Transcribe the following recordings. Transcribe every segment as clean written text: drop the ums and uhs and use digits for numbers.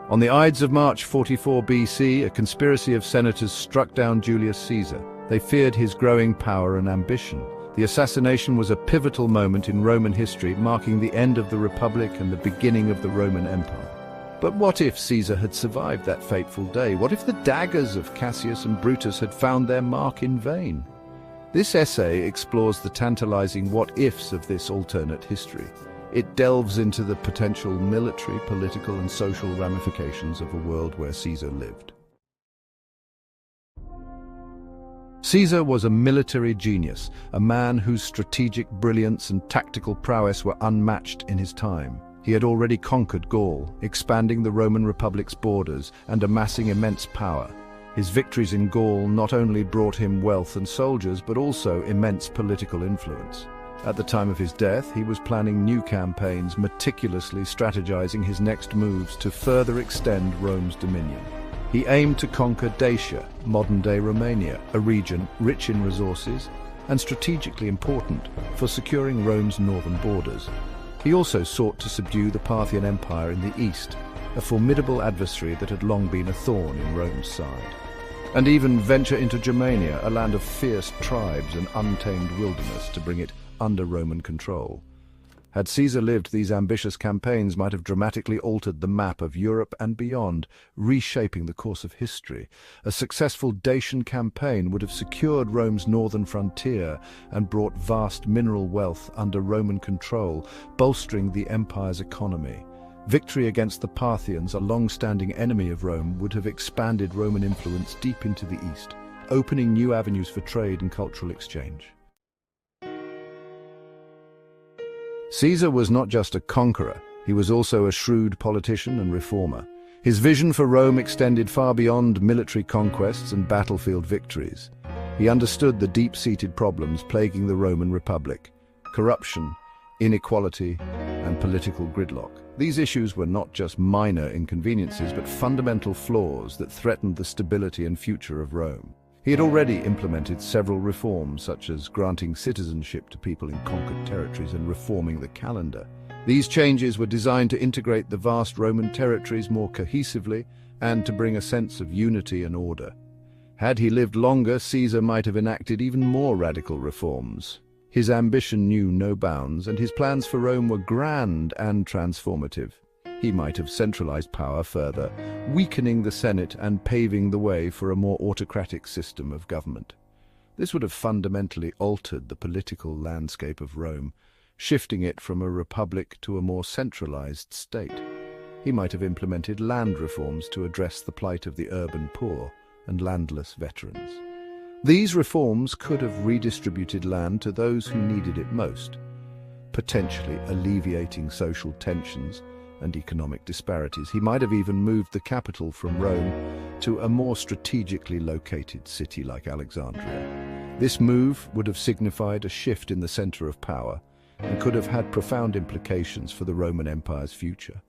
On the Ides of March 44 BC, a conspiracy of senators struck down Julius Caesar. They feared his growing power and ambition. The assassination was a pivotal moment in Roman history, marking the end of the Republic and the beginning of the Roman Empire. But what if Caesar had survived that fateful day? What if the daggers of Cassius and Brutus had found their mark in vain? This essay explores the tantalizing what-ifs of this alternate history. It delves into the potential military, political, and social ramifications of a world where Caesar lived. Caesar was a military genius, a man whose strategic brilliance and tactical prowess were unmatched in his time. He had already conquered Gaul, expanding the Roman Republic's borders and amassing immense power. His victories in Gaul not only brought him wealth and soldiers, but also immense political influence. At the time of his death, he was planning new campaigns, meticulously strategizing his next moves to further extend Rome's dominion. He aimed to conquer Dacia, modern-day Romania, a region rich in resources and strategically important for securing Rome's northern borders. He also sought to subdue the Parthian Empire in the east, a formidable adversary that had long been a thorn in Rome's side. And even venture into Germania, a land of fierce tribes and untamed wilderness, to bring it under Roman control. Had Caesar lived, these ambitious campaigns might have dramatically altered the map of Europe and beyond, reshaping the course of history. A successful Dacian campaign would have secured Rome's northern frontier and brought vast mineral wealth under Roman control, bolstering the empire's economy. Victory against the Parthians, a long-standing enemy of Rome, would have expanded Roman influence deep into the east, opening new avenues for trade and cultural exchange. Caesar was not just a conqueror, he was also a shrewd politician and reformer. His vision for Rome extended far beyond military conquests and battlefield victories. He understood the deep-seated problems plaguing the Roman Republic: corruption, inequality, and political gridlock. These issues were not just minor inconveniences, but fundamental flaws that threatened the stability and future of Rome. He had already implemented several reforms, such as granting citizenship to people in conquered territories and reforming the calendar. These changes were designed to integrate the vast Roman territories more cohesively and to bring a sense of unity and order. Had he lived longer, Caesar might have enacted even more radical reforms. His ambition knew no bounds, and his plans for Rome were grand and transformative. He might have centralized power further, weakening the Senate and paving the way for a more autocratic system of government. This would have fundamentally altered the political landscape of Rome, shifting it from a republic to a more centralized state. He might have implemented land reforms to address the plight of the urban poor and landless veterans. These reforms could have redistributed land to those who needed it most, potentially alleviating social tensions and economic disparities. He might have even moved the capital from Rome to a more strategically located city like Alexandria. This move would have signified a shift in the center of power and could have had profound implications for the Roman Empire's future.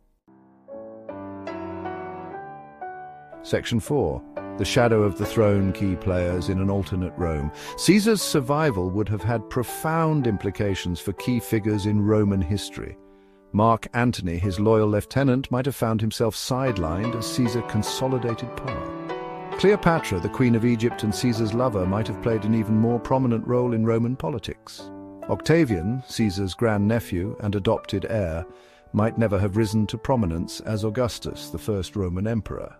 Section 4. The shadow of the throne: key players in an alternate Rome. Caesar's survival would have had profound implications for key figures in Roman history. Mark Antony, his loyal lieutenant, might have found himself sidelined as Caesar consolidated power. Cleopatra, the Queen of Egypt and Caesar's lover, might have played an even more prominent role in Roman politics. Octavian, Caesar's grandnephew and adopted heir, might never have risen to prominence as Augustus, the first Roman emperor.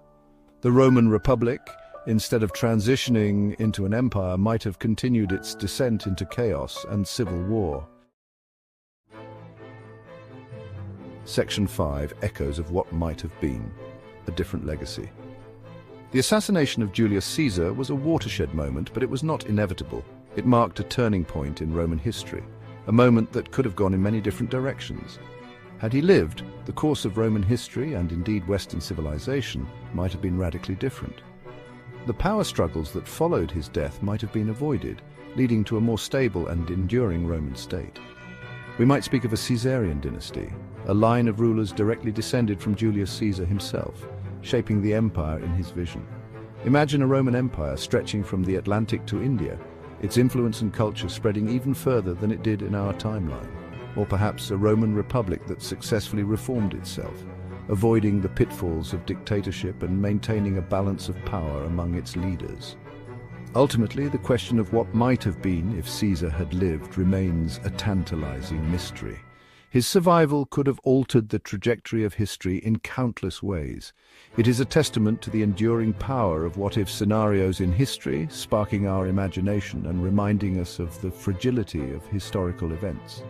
The Roman Republic, instead of transitioning into an empire, might have continued its descent into chaos and civil war. Section 5. Echoes of what might have been: a different legacy. The assassination of Julius Caesar was a watershed moment, but it was not inevitable. It marked a turning point in Roman history, a moment that could have gone in many different directions. Had he lived, the course of Roman history, and indeed Western civilization, might have been radically different. The power struggles that followed his death might have been avoided, leading to a more stable and enduring Roman state. We might speak of a Caesarian dynasty, a line of rulers directly descended from Julius Caesar himself, shaping the empire in his vision. Imagine a Roman Empire stretching from the Atlantic to India, its influence and culture spreading even further than it did in our timeline. Or perhaps a Roman Republic that successfully reformed itself, avoiding the pitfalls of dictatorship and maintaining a balance of power among its leaders. Ultimately, the question of what might have been if Caesar had lived remains a tantalizing mystery. His survival could have altered the trajectory of history in countless ways. It is a testament to the enduring power of what-if scenarios in history, sparking our imagination and reminding us of the fragility of historical events.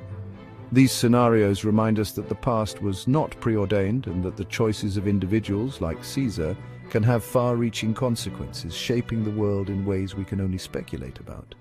These scenarios remind us that the past was not preordained and that the choices of individuals like Caesar can have far-reaching consequences, shaping the world in ways we can only speculate about.